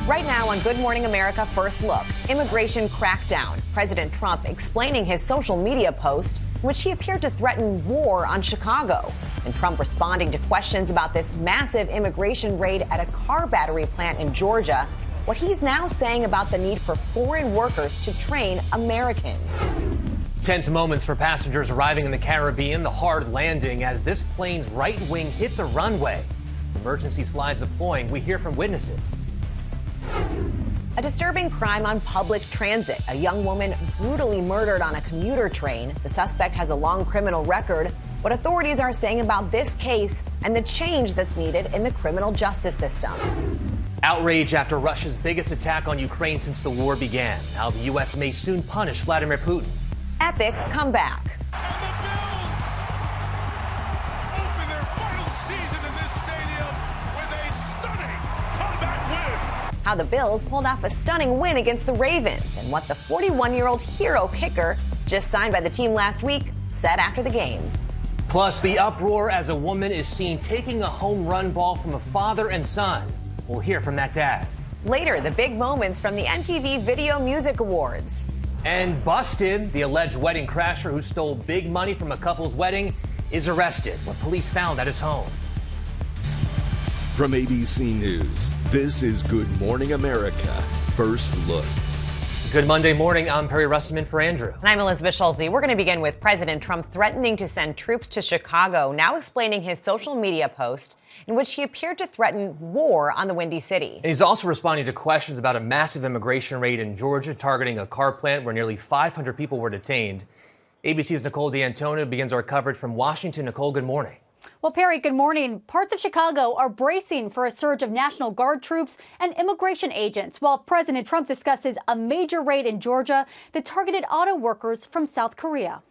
Right now on Good Morning America First Look, immigration crackdown. President Trump explaining his social media post in which he appeared to threaten war on Chicago. And Trump responding to questions about this massive immigration raid at a car battery plant in Georgia. What he's now saying about the need for foreign workers to train Americans. Tense moments for passengers arriving in the Caribbean, the hard landing as this plane's right wing hit the runway. Emergency slides deploying. We hear from witnesses. A disturbing crime on public transit. A young woman brutally murdered on a commuter train. The suspect has a long criminal record. What authorities are saying about this case and the change that's needed in the criminal justice system. Outrage after Russia's biggest attack on Ukraine since the war began. How the U.S. may soon punish Vladimir Putin. Epic comeback. Open their final season in this stadium with a stunning comeback win. How the Bills pulled off a stunning win against the Ravens, and what the 41-year-old hero kicker, just signed by the team last week, said after the game. Plus, the uproar as a woman is seen taking a home run ball from a father and son. We'll hear from that dad. Later, the big moments from the MTV Video Music Awards. And busted, the alleged wedding crasher who stole big money from a couple's wedding is arrested. What police found at his home. From ABC News, this is Good Morning America First Look. Good Monday morning. I'm Perry Russman for Andrew. And I'm Elizabeth Schulze. We're going to begin with President Trump threatening to send troops to Chicago, now explaining his social media post in which he appeared to threaten war on the Windy City. And he's also responding to questions about a massive immigration raid in Georgia targeting a car plant where nearly 500 people were detained. ABC's Nicole D'Antonio begins our coverage from Washington. Nicole, good morning. Well, Perry, good morning. Parts of Chicago are bracing for a surge of National Guard troops and immigration agents, while President Trump discusses a major raid in Georgia that targeted auto workers from South Korea.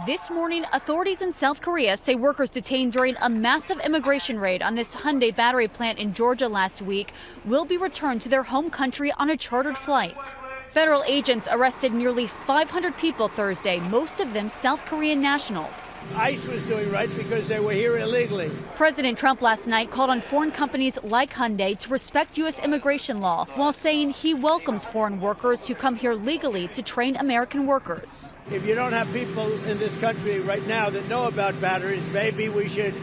This morning, authorities in South Korea say workers detained during a massive immigration raid on this Hyundai battery plant in Georgia last week will be returned to their home country on a chartered flight. Federal agents arrested nearly 500 people Thursday, most of them South Korean nationals. ICE was doing right because they were here illegally. President Trump last night called on foreign companies like Hyundai to respect U.S. immigration law, while saying he welcomes foreign workers who come here legally to train American workers. If you don't have people in this country right now that know about batteries, maybe we should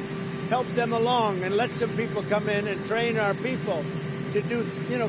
help them along and let some people come in and train our people to do,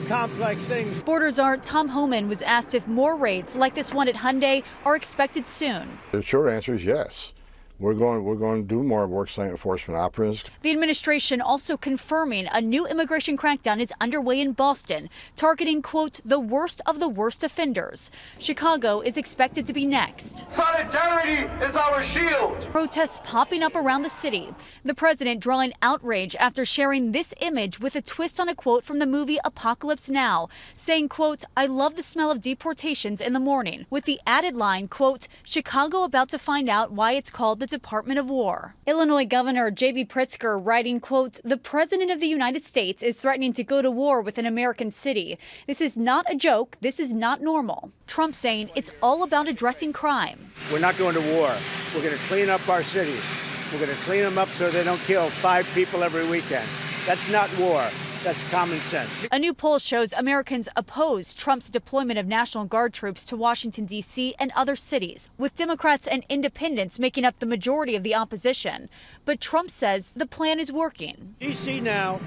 complex things. Border Czar Tom Homan was asked if more raids like this one at Hyundai are expected soon. The short answer is yes. We're going to do more worksite enforcement operatives. The administration also confirming a new immigration crackdown is underway in Boston, targeting, quote, the worst of the worst offenders. Chicago is expected to be next. Solidarity is our shield. Protests popping up around the city. The president drawing outrage after sharing this image with a twist on a quote from the movie Apocalypse Now, saying, quote, I love the smell of deportations in the morning, with the added line, quote, Chicago about to find out why it's called the Department of War. Illinois Governor J.B. Pritzker writing, quote, the President of the United States is threatening to go to war with an American city. This is not a joke. This is not normal. Trump saying it's all about addressing crime. We're not going to war. We're going to clean up our cities. We're going to clean them up so they don't kill 5 people every weekend. That's not war. That's common sense. A new poll shows Americans oppose Trump's deployment of National Guard troops to Washington, D.C. and other cities, with Democrats and independents making up the majority of the opposition. But Trump says the plan is working. D.C. now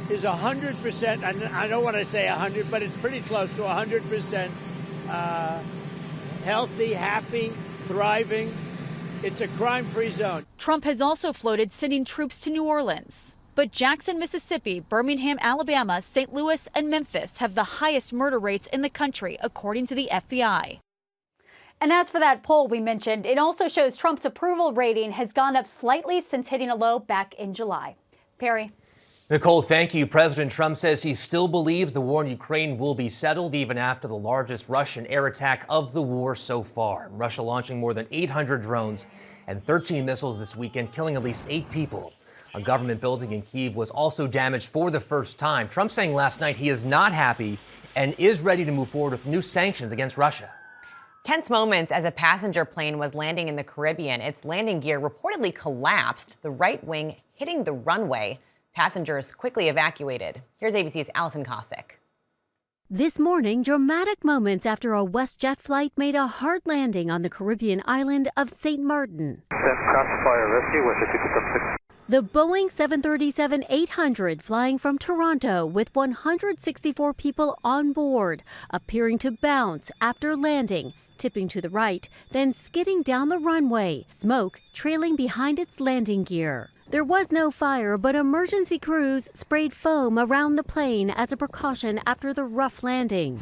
is 100%, and I don't want to say 100, but it's pretty close to 100% healthy, happy, thriving. It's a crime-free zone. Trump has also floated sending troops to New Orleans. But Jackson, Mississippi, Birmingham, Alabama, St. Louis, and Memphis have the highest murder rates in the country, according to the FBI. And as for that poll we mentioned, it also shows Trump's approval rating has gone up slightly since hitting a low back in July. Perry. Nicole, thank you. President Trump says he still believes the war in Ukraine will be settled even after the largest Russian air attack of the war so far. Russia launching more than 800 drones and 13 missiles this weekend, killing at least 8 people. A government building in Kyiv was also damaged for the first time. Trump saying last night he is not happy and is ready to move forward with new sanctions against Russia. Tense moments as a passenger plane was landing in the Caribbean. Its landing gear reportedly collapsed, the right wing hitting the runway. Passengers quickly evacuated. Here's ABC's Alison Kosick. This morning, dramatic moments after a WestJet flight made a hard landing on the Caribbean island of St. Maarten. The Boeing 737-800 flying from Toronto with 164 people on board, appearing to bounce after landing, tipping to the right, then skidding down the runway, smoke trailing behind its landing gear. There was no fire, but emergency crews sprayed foam around the plane as a precaution after the rough landing.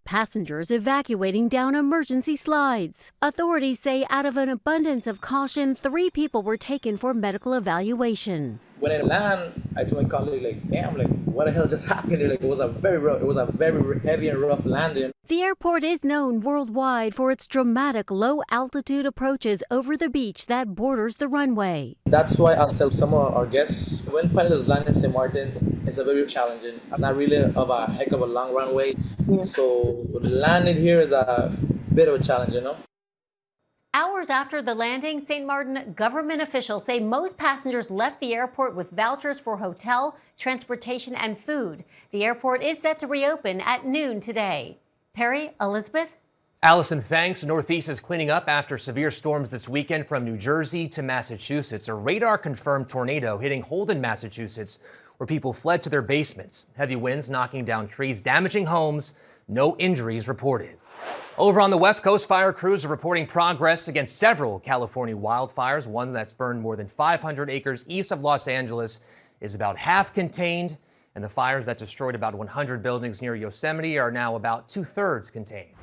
Passengers evacuating down emergency slides. Authorities say out of an abundance of caution, 3 people were taken for medical evaluation. When I land, I told my colleague, damn, what the hell just happened? It was a very heavy and rough landing. The airport is known worldwide for its dramatic low-altitude approaches over the beach that borders the runway. That's why I'll tell some of our guests, when pilots land in St. Maarten, it's a very challenging. It's not really of a heck of a long runway. So landing here is a bit of a challenge, you know? Hours after the landing, St. Maarten government officials say most passengers left the airport with vouchers for hotel, transportation, and food. The airport is set to reopen at noon today. Perry, Elizabeth? Alison, thanks. Northeast is cleaning up after severe storms this weekend from New Jersey to Massachusetts. A radar-confirmed tornado hitting Holden, Massachusetts, where people fled to their basements. Heavy winds knocking down trees, damaging homes. No injuries reported. Over on the West Coast, fire crews are reporting progress against several California wildfires. One that's burned more than 500 acres east of Los Angeles is about half contained, and the fires that destroyed about 100 buildings near Yosemite are now about 2/3 contained.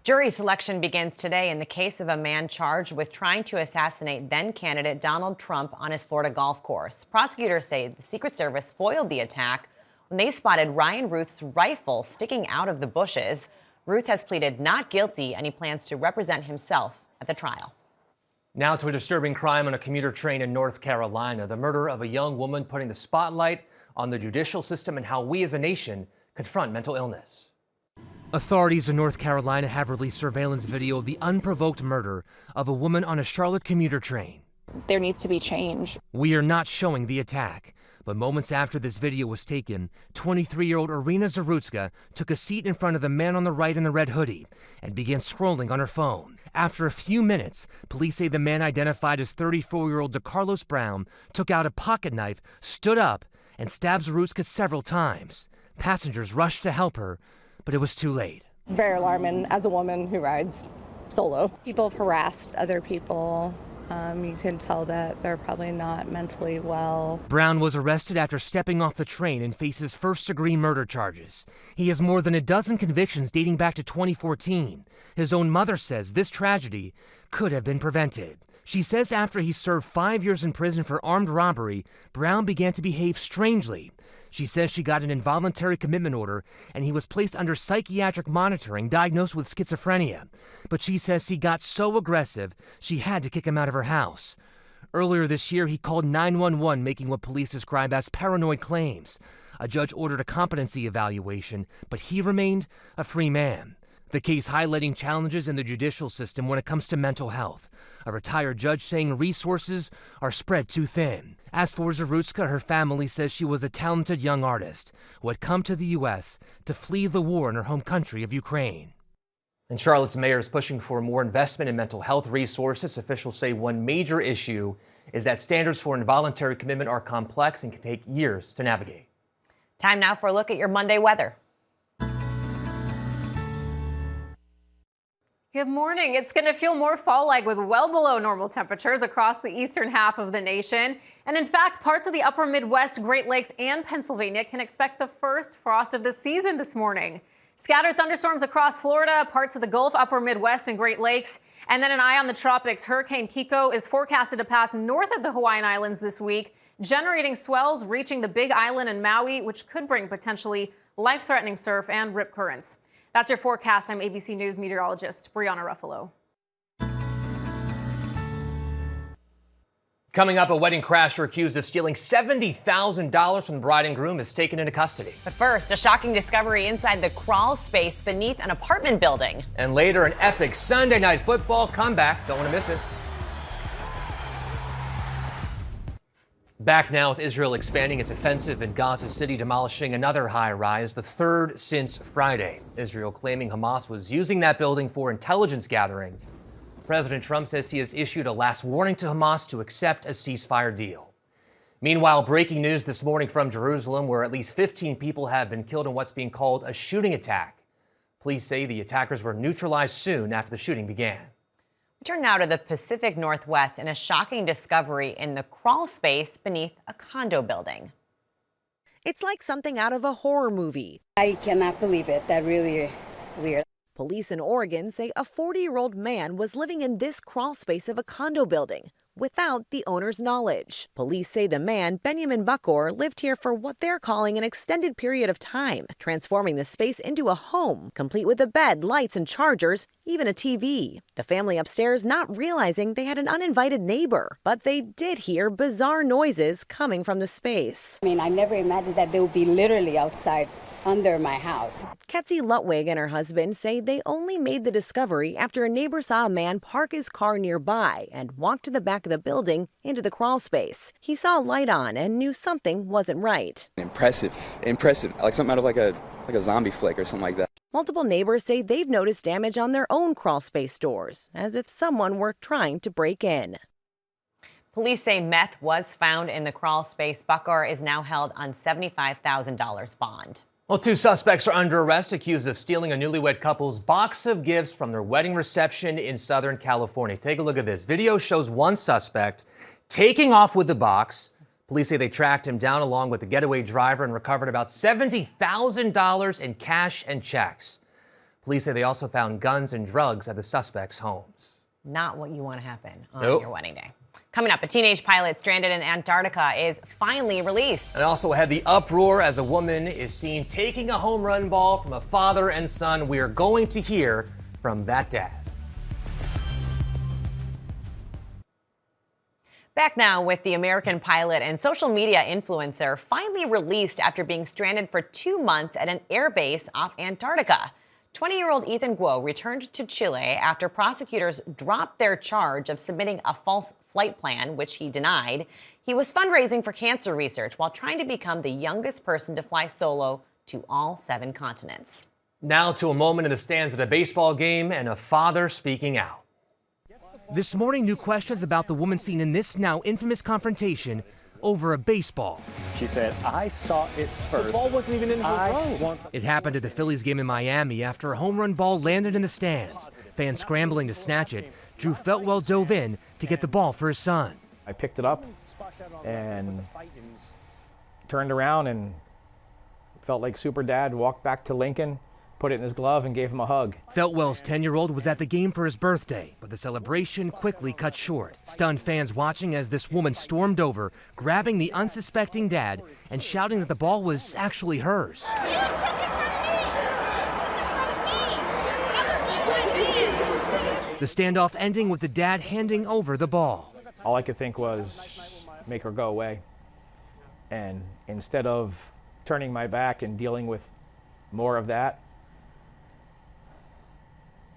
Jury selection begins today in the case of a man charged with trying to assassinate then-candidate Donald Trump on his Florida golf course. Prosecutors say the Secret Service foiled the attack when they spotted Ryan Ruth's rifle sticking out of the bushes. Ruth has pleaded not guilty, and he plans to represent himself at the trial. Now to a disturbing crime on a commuter train in North Carolina. The murder of a young woman putting the spotlight on the judicial system and how we as a nation confront mental illness. Authorities in North Carolina have released surveillance video of the unprovoked murder of a woman on a Charlotte commuter train. There needs to be change. We are not showing the attack, but moments after this video was taken, 23-year-old Irina Zarutska took a seat in front of the man on the right in the red hoodie and began scrolling on her phone. After a few minutes, police say the man identified as 34-year-old DeCarlos Brown took out a pocket knife, stood up, and stabbed Zarutska several times. Passengers rushed to help her, but it was too late. Very alarming as a woman who rides solo. People have harassed other people. You can tell that they're probably not mentally well. Brown was arrested after stepping off the train and faces first-degree murder charges. He has more than a dozen convictions dating back to 2014. His own mother says this tragedy could have been prevented. She says after he served 5 years in prison for armed robbery, Brown began to behave strangely. She says she got an involuntary commitment order and he was placed under psychiatric monitoring, diagnosed with schizophrenia. But she says he got so aggressive, she had to kick him out of her house. Earlier this year, he called 911, making what police describe as paranoid claims. A judge ordered a competency evaluation, but he remained a free man. The case highlighting challenges in the judicial system when it comes to mental health. A retired judge saying resources are spread too thin. As for Zarutska, her family says she was a talented young artist who had come to the U.S. to flee the war in her home country of Ukraine. And Charlotte's mayor is pushing for more investment in mental health resources. Officials say one major issue is that standards for involuntary commitment are complex and can take years to navigate. Time now for a look at your Monday weather. Good morning. It's going to feel more fall-like with well below normal temperatures across the eastern half of the nation. And in fact, parts of the upper Midwest, Great Lakes, and Pennsylvania can expect the first frost of the season this morning. Scattered thunderstorms across Florida, parts of the Gulf, upper Midwest, and Great Lakes. And then an eye on the tropics. Hurricane Kiko is forecasted to pass north of the Hawaiian Islands this week, generating swells reaching the Big Island and Maui, which could bring potentially life-threatening surf and rip currents. That's your forecast. I'm ABC News meteorologist Brianna Ruffalo. Coming up, a wedding crasher accused of stealing $70,000 from the bride and groom is taken into custody. But first, a shocking discovery inside the crawl space beneath an apartment building. And later, an epic Sunday night football comeback. Don't want to miss it. Back now with Israel expanding its offensive in Gaza City, demolishing another high-rise, the third since Friday. Israel claiming Hamas was using that building for intelligence gathering. President Trump says he has issued a last warning to Hamas to accept a ceasefire deal. Meanwhile, breaking news this morning from Jerusalem, where at least 15 people have been killed in what's being called a shooting attack. Police say the attackers were neutralized soon after the shooting began. We turn now to the Pacific Northwest and a shocking discovery in the crawl space beneath a condo building. It's like something out of a horror movie. I cannot believe it. That really weird. Police in Oregon say a 40-year-old man was living in this crawl space of a condo building without the owner's knowledge. Police say the man, Benjamin Buckor, lived here for what they're calling an extended period of time, transforming the space into a home, complete with a bed, lights and chargers, even a TV. The family upstairs not realizing they had an uninvited neighbor, but they did hear bizarre noises coming from the space. I mean, I never imagined that they would be literally outside under my house. Ketzi Lutwig and her husband say they only made the discovery after a neighbor saw a man park his car nearby and walk to the back of the building into the crawl space. He saw a light on and knew something wasn't right. Impressive, like something out of like a zombie flick or something like that. Multiple neighbors say they've noticed damage on their own crawl space doors, as if someone were trying to break in. Police say meth was found in the crawl space. Buckor is now held on $75,000 bond. Well, 2 suspects are under arrest accused of stealing a newlywed couple's box of gifts from their wedding reception in Southern California. Take a look at this. Video shows one suspect taking off with the box. Police say they tracked him down along with the getaway driver and recovered about $70,000 in cash and checks. Police say they also found guns and drugs at the suspects' homes. Not what you want to happen on Nope. your wedding day. Coming up, a teenage pilot stranded in Antarctica is finally released. And also had the uproar as a woman is seen taking a home run ball from a father and son. We are going to hear from that dad. Back now with the American pilot and social media influencer finally released after being stranded for 2 months at an airbase off Antarctica. 20-year-old Ethan Guo returned to Chile after prosecutors dropped their charge of submitting a false flight plan, which he denied. He was fundraising for cancer research while trying to become the youngest person to fly solo to all 7 continents. Now to a moment in the stands at a baseball game and a father speaking out. This morning, new questions about the woman seen in this now infamous confrontation over a baseball. She said, I saw it first. The ball wasn't even in her row. It happened at the Phillies game in Miami after a home run ball landed in the stands. Fans scrambling to snatch it. Drew Feltwell dove in to get the ball for his son. I picked it up and turned around and felt like Super Dad, walked back to Lincoln, put it in his glove and gave him a hug. Feltwell's 10-year-old was at the game for his birthday, but the celebration quickly cut short. Stunned fans watching as this woman stormed over, grabbing the unsuspecting dad and shouting that the ball was actually hers. You took it from me! The standoff ending with the dad handing over the ball. All I could think was make her go away. And instead of turning my back and dealing with more of that,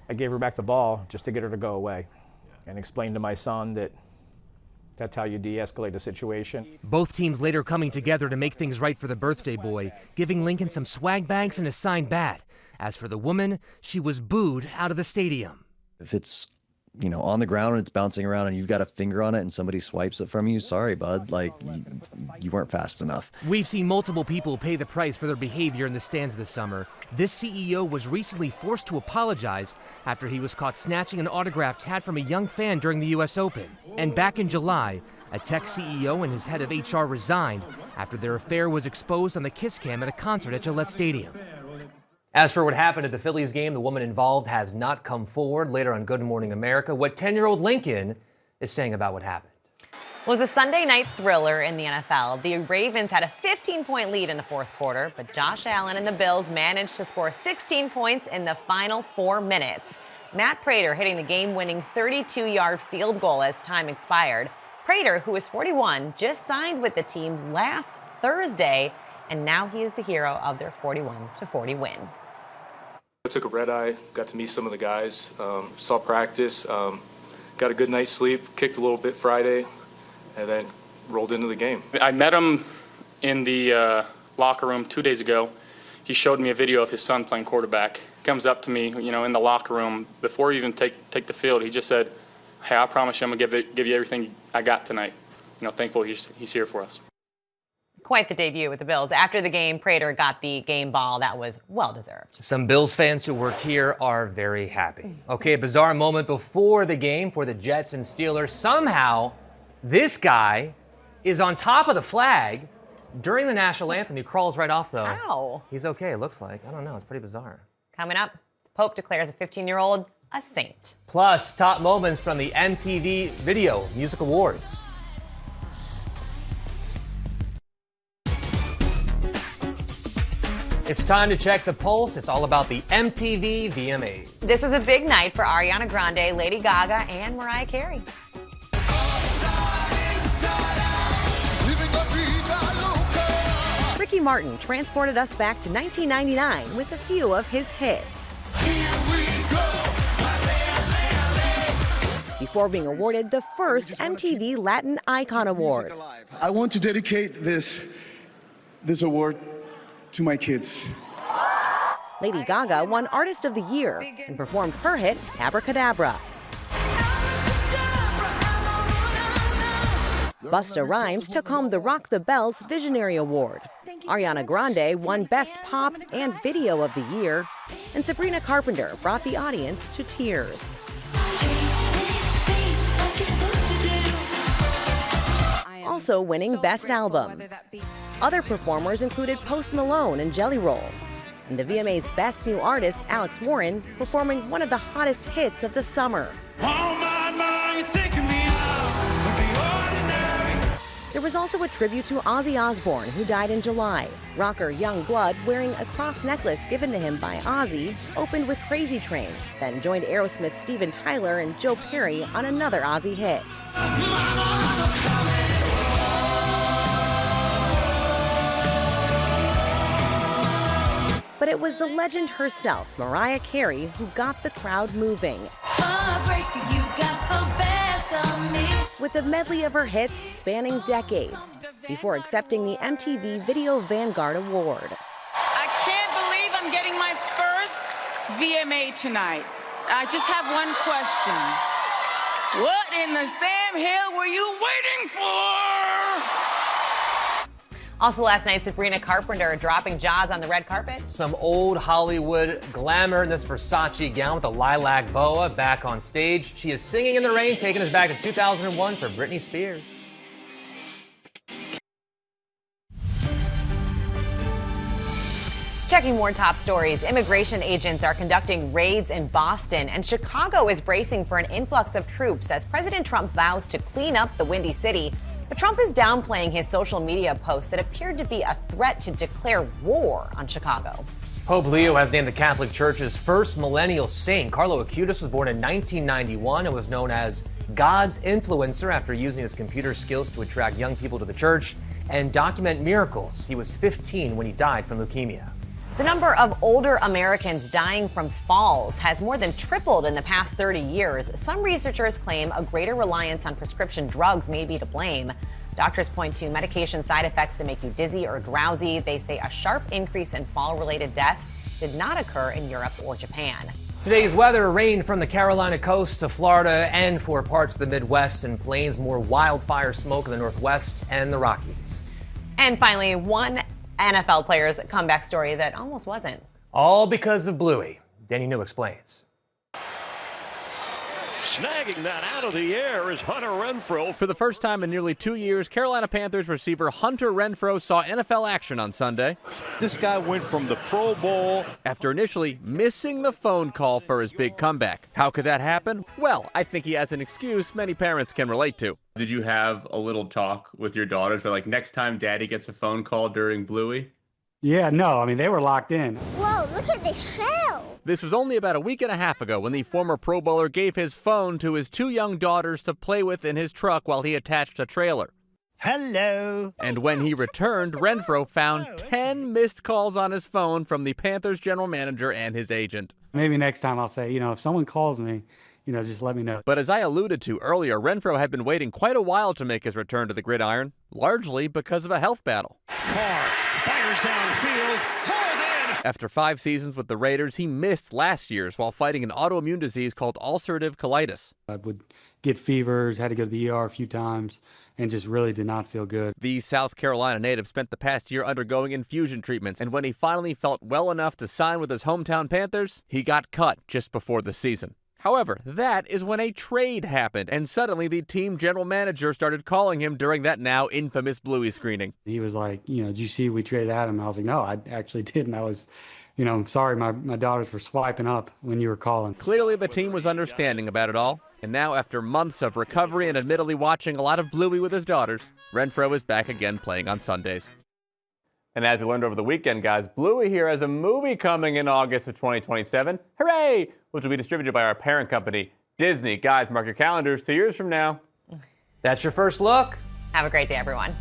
I gave her back the ball just to get her to go away and explain to my son that that's how you de-escalate a situation. Both teams later coming together to make things right for the birthday boy, giving Lincoln some swag bags and a signed bat. As for the woman, she was booed out of the stadium. If it's, on the ground and it's bouncing around and you've got a finger on it and somebody swipes it from you, sorry, bud, like you weren't fast enough. We've seen multiple people pay the price for their behavior in the stands this summer. This CEO was recently forced to apologize after he was caught snatching an autographed hat from a young fan during the U.S. Open. And back in July, a tech CEO and his head of HR resigned after their affair was exposed on the kiss cam at a concert at Gillette Stadium. As for what happened at the Phillies game, the woman involved has not come forward. Later on Good Morning America, what 10-year-old Lincoln is saying about what happened. It was a Sunday night thriller in the NFL. The Ravens had a 15-point lead in the fourth quarter, but Josh Allen and the Bills managed to score 16 points in the final 4 minutes. Matt Prater hitting the game-winning 32-yard field goal as time expired. Prater, who is 41, just signed with the team last Thursday, and now he is the hero of their 41-40 win. I took a red eye, got to meet some of the guys, saw practice, got a good night's sleep, kicked a little bit Friday, and then rolled into the game. I met him in the locker room 2 days ago. He showed me a video of his son playing quarterback. He comes up to me, in the locker room before he even take the field. He just said, "Hey, I promise you I'm gonna give you everything I got tonight." Thankful he's here for us. Quite the debut with the Bills. After the game, Prater got the game ball. That was well-deserved. Some Bills fans who work here are very happy. Okay, a bizarre moment before the game for the Jets and Steelers. Somehow, this guy is on top of the flag during the national anthem. He crawls right off, though. Ow. He's okay, it looks like. I don't know, it's pretty bizarre. Coming up, the Pope declares a 15-year-old a saint. Plus, top moments from the MTV Video Music Awards. It's time to check the pulse. It's all about the MTV VMAs. This was a big night for Ariana Grande, Lady Gaga, and Mariah Carey. Ricky Martin transported us back to 1999 with a few of his hits. Before being awarded the first MTV Latin Icon Award. I want to dedicate this award to my kids. Lady Gaga won Artist of the Year and performed her hit Abracadabra. Busta Rhymes took home the Rock the Bells Visionary Award. Ariana Grande won Best Pop and Video of the Year, and Sabrina Carpenter brought the audience to tears. Also winning Best Album. Other performers included Post Malone and Jelly Roll, and the VMA's Best New Artist, Alex Warren, performing one of the hottest hits of the summer. There was also a tribute to Ozzy Osbourne, who died in July. Rocker Young Blood, wearing a cross necklace given to him by Ozzy, opened with Crazy Train, then joined Aerosmith's Steven Tyler and Joe Perry on another Ozzy hit. But it was the legend herself, Mariah Carey, who got the crowd moving. With a medley of her hits spanning decades, before accepting the MTV Video Vanguard Award. I can't believe I'm getting my first VMA tonight. I just have one question. What in the Sam Hill were you waiting for? Also last night, Sabrina Carpenter dropping jaws on the red carpet. Some old Hollywood glamour in this Versace gown with a lilac boa back on stage. She is singing in the rain, taking us back to 2001 for Britney Spears. Checking more top stories, immigration agents are conducting raids in Boston, and Chicago is bracing for an influx of troops as President Trump vows to clean up the Windy City. But Trump is downplaying his social media post that appeared to be a threat to declare war on Chicago. Pope Leo has named the Catholic Church's first millennial saint. Carlo Acutis was born in 1991 and was known as God's influencer after using his computer skills to attract young people to the church and document miracles. He was 15 when he died from leukemia. The number of older Americans dying from falls has more than tripled in the past 30 years. Some researchers claim a greater reliance on prescription drugs may be to blame. Doctors point to medication side effects that make you dizzy or drowsy. They say a sharp increase in fall-related deaths did not occur in Europe or Japan. Today's weather: rain from the Carolina coast to Florida and for parts of the Midwest and plains, more wildfire smoke in the Northwest and the Rockies. And finally, one NFL player's comeback story that almost wasn't. All because of Bluey. Danny New explains. Snagging that out of the air is Hunter Renfrow. For the first time in nearly 2 years, Carolina Panthers receiver Hunter Renfrow saw NFL action on Sunday. This guy went from the Pro Bowl after initially missing the phone call for his big comeback. How could that happen? Well, I think he has an excuse many parents can relate to. Did you have a little talk with your daughters for like next time daddy gets a phone call during Bluey? Yeah, no, I mean, they were locked in. Whoa, look at this shell. This was only about a week and a half ago when the former Pro Bowler gave his phone to his 2 young daughters to play with in his truck while he attached a trailer. Hello. And when he returned, Renfrow found 10 missed calls on his phone from the Panthers general manager and his agent. Maybe next time I'll say, if someone calls me just let me know. But as I alluded to earlier, Renfroe had been waiting quite a while to make his return to the gridiron, largely because of a health battle. Carr fires downfield, hauled in. After 5 seasons with the Raiders, he missed last year's while fighting an autoimmune disease called ulcerative colitis. I would get fevers, had to go to the ER a few times, and just really did not feel good. The South Carolina native spent the past year undergoing infusion treatments, and when he finally felt well enough to sign with his hometown Panthers, he got cut just before the season. However, that is when a trade happened, and suddenly the team general manager started calling him during that now infamous Bluey screening. He was like, did you see we traded Adam? I was like, no, I actually didn't. I was, I'm sorry my daughters were swiping up when you were calling. Clearly the team was understanding about it all, and now after months of recovery and admittedly watching a lot of Bluey with his daughters, Renfroe is back again playing on Sundays. And as we learned over the weekend, guys, Bluey here has a movie coming in August of 2027. Hooray! Which will be distributed by our parent company, Disney. Guys, mark your calendars. 2 years from now. That's your first look. Have a great day, everyone.